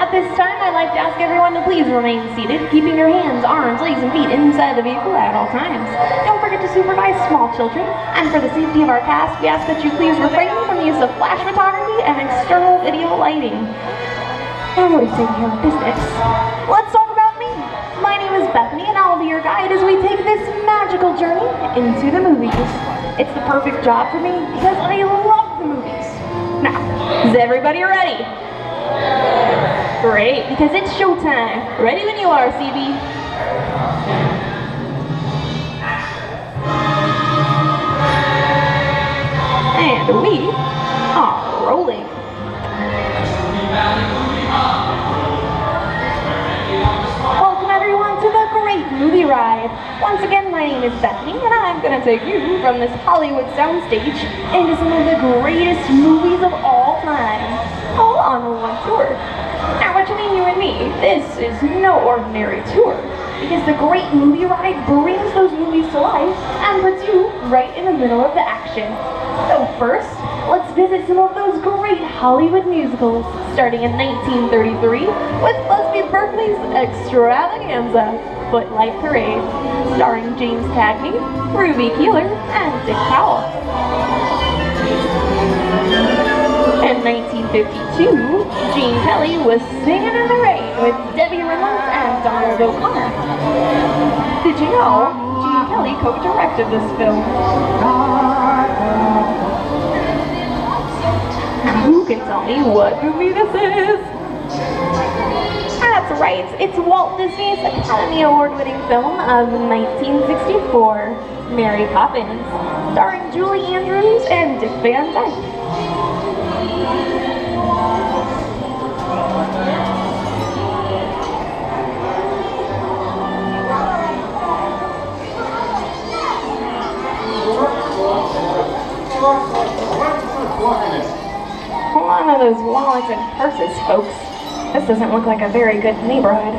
At this time, I'd like to ask everyone to please remain seated, keeping your hands, arms, legs, and feet inside the vehicle at all times. Don't forget to supervise small children, and for the safety of our cast, we ask that you please refrain from the use of flash photography and external video lighting. Now what are we saying here in business? Let's talk about me. My name is Bethany, and I'll be your guide as we take this magical journey into the movies. It's the perfect job for me because I love the movies. Now, is everybody ready? Great, because it's showtime. Ready when you are, CB. And we are rolling. Welcome everyone to the Great Movie Ride. Once again, my name is Bethany, and I'm going to take you from this Hollywood soundstage into some of the greatest movies of all time, all on one tour. Now, between you and me, this is no ordinary tour, because the Great Movie Ride brings those movies to life and puts you right in the middle of the action. So first, let's visit some of those great Hollywood musicals, starting in 1933 with Busby Berkeley's Extravaganza, Footlight Parade, starring James Cagney, Ruby Keeler, and Dick Powell. In 1952, Gene Kelly was Singing in the Rain with Debbie Reynolds and Donald O'Connor. Did you know Gene Kelly co-directed this film? Who can tell me what movie this is? That's right, it's Walt Disney's Academy Award-winning film of 1964, Mary Poppins, starring Julie Andrews and Dick Van Dyke. One of those wallets and purses, folks. This doesn't look like a very good neighborhood.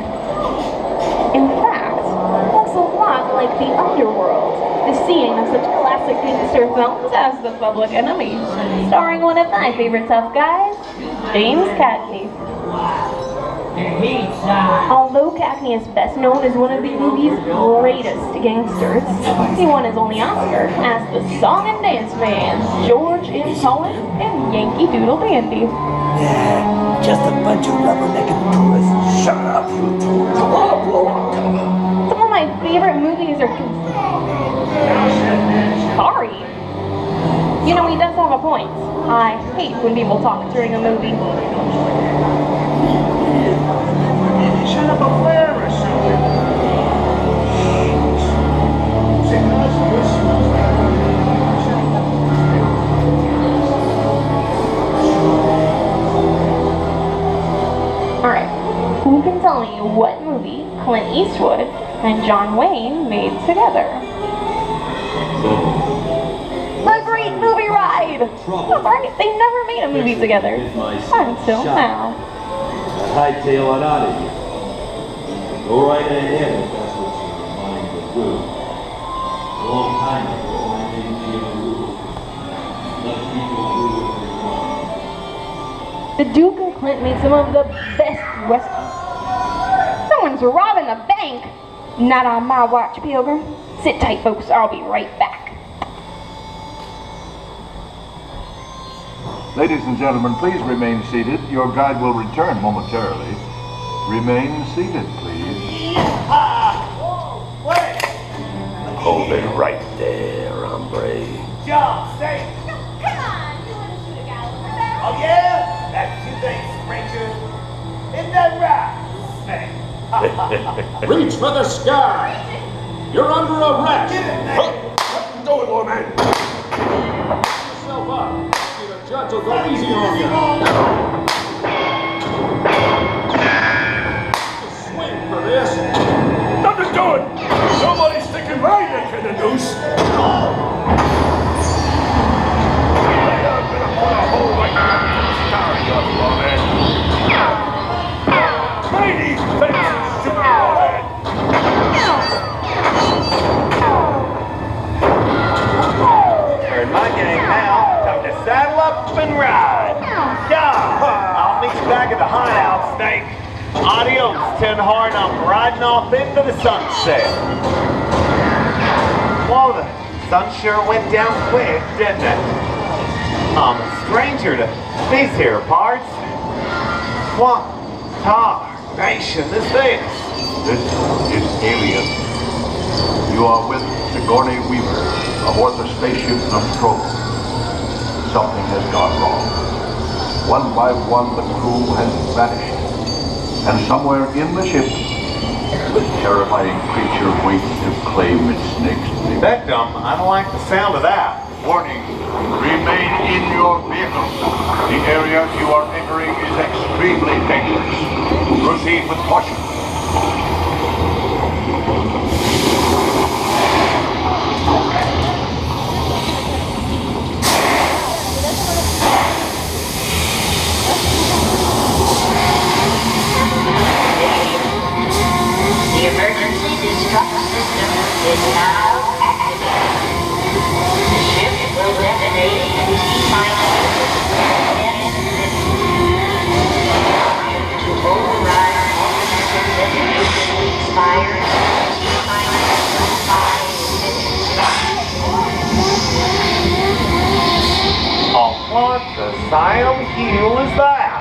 In fact, it looks a lot like the underworld, the scene of such classic gangster films as The Public Enemy, starring one of my favorite tough guys, James Cagney. Although Cagney is best known as one of the movie's greatest gangsters, he won his only Oscar as the song and dance man, George M. Cohen in Yankee Doodle Dandy. Yeah, just a bunch of rubbernecked tourists. Shut up, you two. Some of my favorite movies are... Sorry. You know, he does have a point. I hate when people talk during a movie. Shut up a flare or something. Alright, who can tell me what movie Clint Eastwood and John Wayne made together? The Great Movie Ride! That's right, they never made a movie together. Until now. Hightail it out of here. Go right ahead if that's what your mind would do. A long time ago, I made me a rule. Let people do what they want. The Duke and Clint made some of the best westerns. Someone's robbing the bank! Not on my watch, Pilgrim. Sit tight, folks. I'll be right back. Ladies and gentlemen, please remain seated. Your guide will return momentarily. Remain seated, please. Wait! Hold it right there, hombre. John, stay! No, come on! You want to shoot a guy over there? Oh yeah? That's what you think, stranger? Isn't that right? Reach for the sky! You're under arrest! Get it, man! What you doing, little man? Get yourself up. The judge will go easy on you. Swing for this. Nothing doing! Nobody's sticking my neck in the noose! I'm gonna put a hole right in the star of yours, little man. Try these things, you little man! You're in my gang now. Time to saddle up and ride. Yeah, I'll meet you back at the hideout, Snake. Adios, Tin Horn. I'm riding off into the sunset. Whoa, the sun sure went down quick, didn't it? I'm a stranger to these here parts. What nation is this? This is Alien. You are with Sigourney Weaver aboard the spaceship Nostromo. Something has gone wrong. One by one, the crew has vanished. And somewhere in the ship, the terrifying creature waits to claim its next victim. Victim? I don't like the sound of that. Warning, remain in your vehicle. The area you are entering is extremely dangerous. Proceed with caution. The emergency destruct system is now activated. The ship will detonate in T-minus 10 to override automatic detonation expires T-minus 5 minutes. Oh, what the Siam heel is that?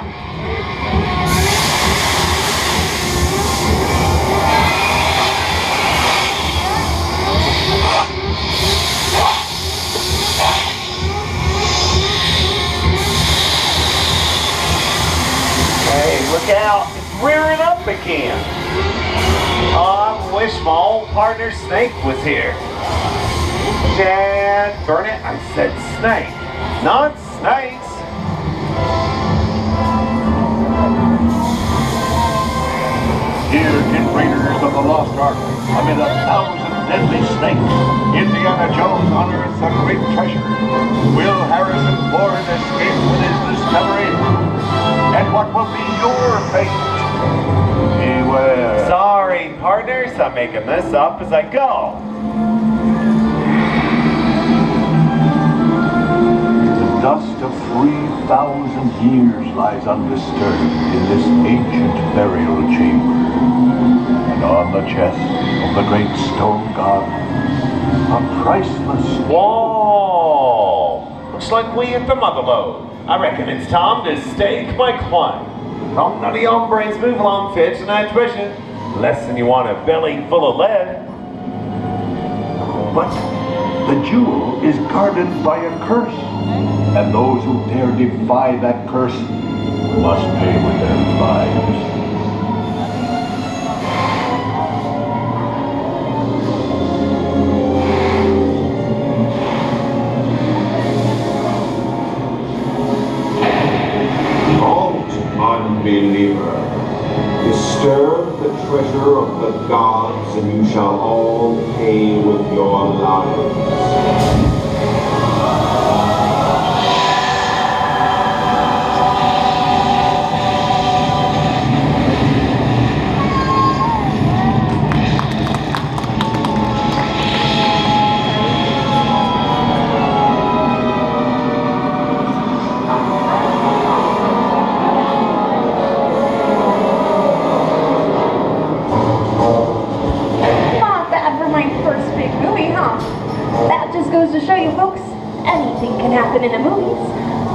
Hey, look out, it's rearing up again. Oh, I wish my old partner Snake was here. Dad, burn it, I said snake, not snakes. Here, in Raiders of the Lost Ark, amid 1,000 deadly snakes, Indiana Jones unearths a great treasure. Will Harrison Ford escape with his discovery? And what will be your fate? Beware. Sorry, partners, I'm making this up as I go. The dust of 3,000 years lies undisturbed in this ancient burial chamber. And on the chest of the great stone god, a priceless... Whoa! Looks like we hit the mother lode. I reckon it's time to stake my claim. Don't none of your brains move along, fetching that treasure. Less than you want a belly full of lead. But the jewel is guarded by a curse. And those who dare defy that curse must pay with their lives. Unbeliever, disturb the treasure of the gods and you shall all pay with your lives. Goes to show you folks, anything can happen in the movies.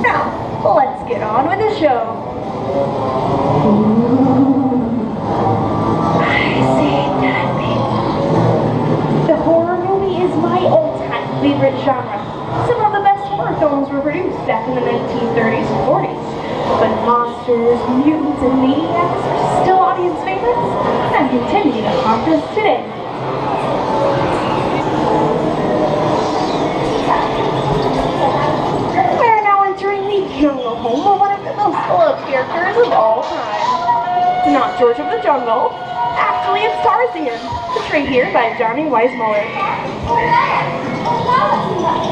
Now, let's get on with the show. I say nothing. The horror movie is my all-time favorite genre. Some of the best horror films were produced back in the 1930s and 40s. But monsters, mutants, and maniacs are still audience favorites and continue to haunt us today. Jungle home of one of the most beloved characters of all time. Not George of the Jungle. Actually, it's Tarzan, portrayed here by Johnny Weissmuller.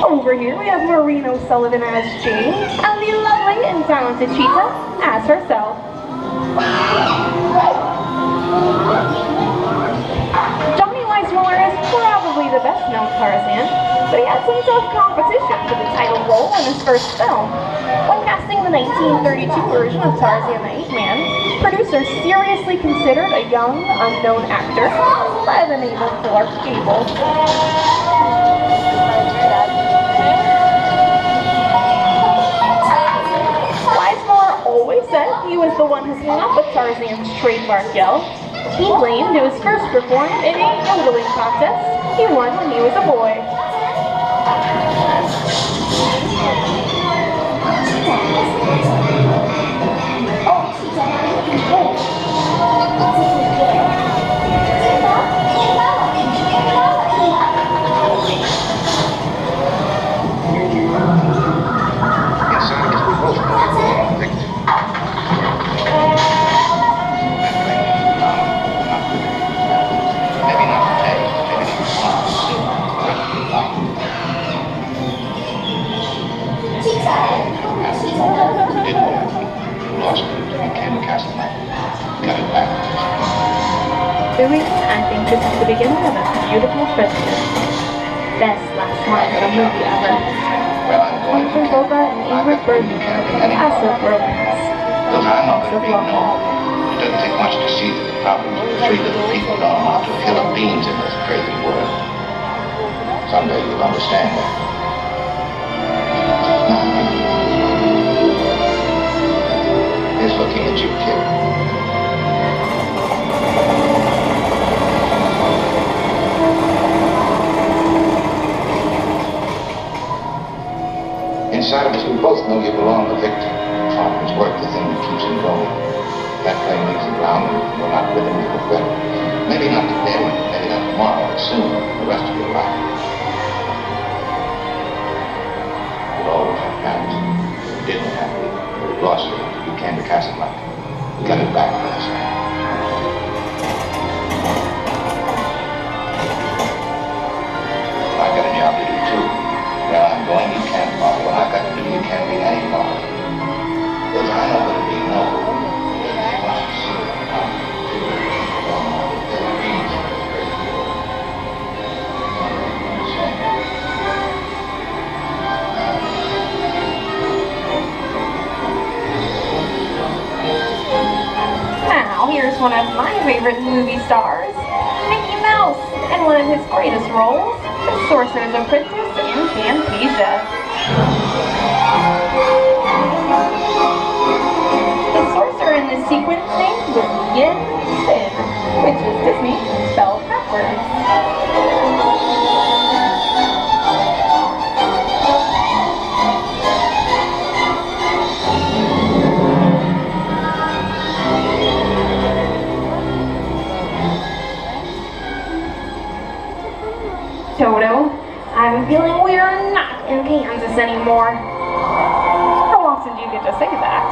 Over here, we have Maureen O'Sullivan as Jane, and the lovely and talented Cheetah as herself. Johnny Weissmuller is probably the best-known Tarzan, but he had some tough competition for the title role in his first film. When casting the 1932 version of Tarzan the Ape Man, producers seriously considered a young, unknown actor by the name of Clark Gable. Sizemore always said he was the one who came up with Tarzan's trademark yell. He claimed it was first performed in a yodeling contest he won when he was a boy. The reason I think this is the beginning of a beautiful friendship. Best last line of a movie ever. Humphrey Bogart and Ingrid Bergman, passive romance. Passive love. It doesn't take much to see that the problems of the three little people don't amount to a hill of beans in this crazy world. Someday you'll understand that. Here's looking at you, kid. Inside of us, we both know you belong to Victor. His work, the thing that keeps him going. That plane leaves the ground and you're not with him, you're better. Maybe not today, maybe not tomorrow, but soon, the rest of your life. You'll always have parents. You didn't have me. You lost you. You came to Casablanca. You got it back for us. I've got a job to do too. Where I'm going, you can't follow. What I've got to do, you can't be any follow. Because I know that it'll be no. Now, here's one of my favorite movie stars, Mickey Mouse, and one of his greatest roles, The Sorcerer's Apprentice in Fantasia. The sorcerer in this sequence name was Yin Sin, which is Disney spelled backwards. Toto, I'm feeling we're not in Kansas anymore. How often do you get to say that?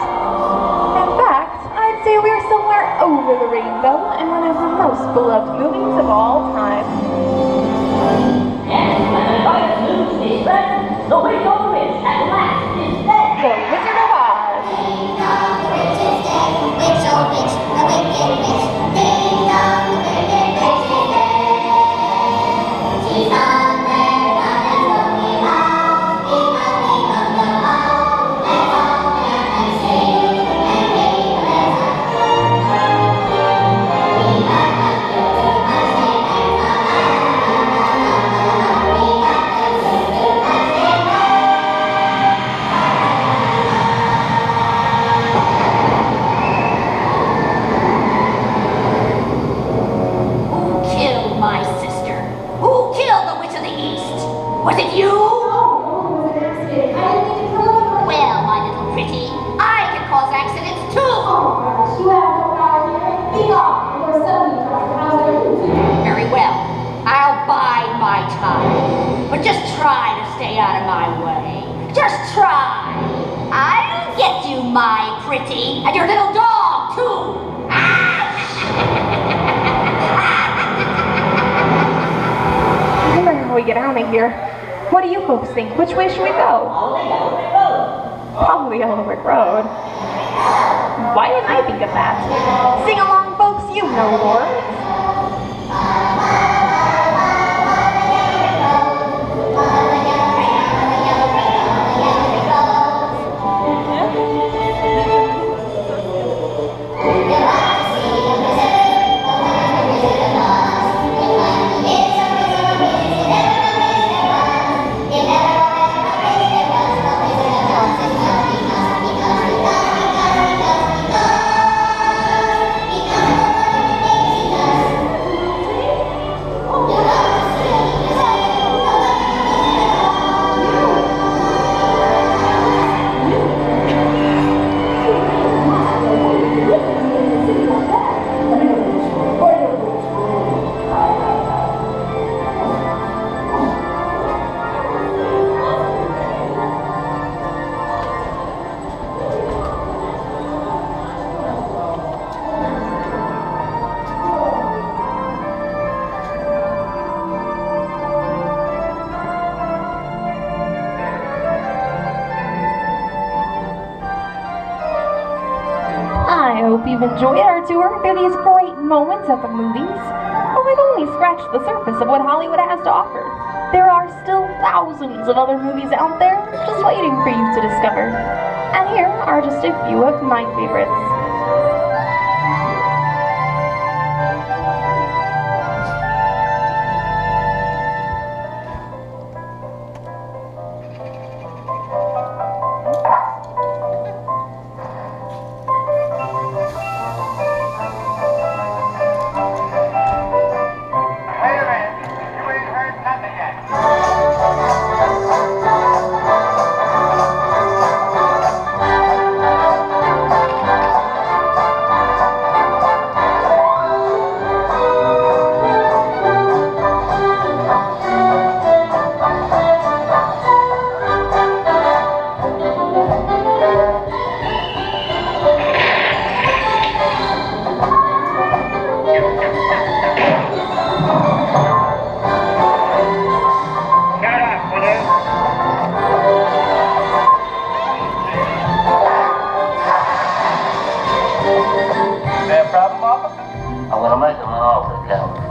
In fact, I'd say we're somewhere over the rainbow in one of the most beloved movies of all time. The window is at last is dead. The Wizard of Oz. Was it you? Well, my little pretty, I can cause accidents too. Very well. I'll bide my time. But just try to stay out of my way. Just try. I'll get you, my pretty, and your little dog too. Remember how we get out of here. What do you folks think? Which way should we go? Probably Yellow Brick Road. Why didn't I think of that? Sing along, folks, you know words. I hope you've enjoyed our tour through these great moments at the movies. But we've only scratched the surface of what Hollywood has to offer. There are still thousands of other movies out there just waiting for you to discover. And here are just a few of my favorites. I'm gonna make him an offer, Captain.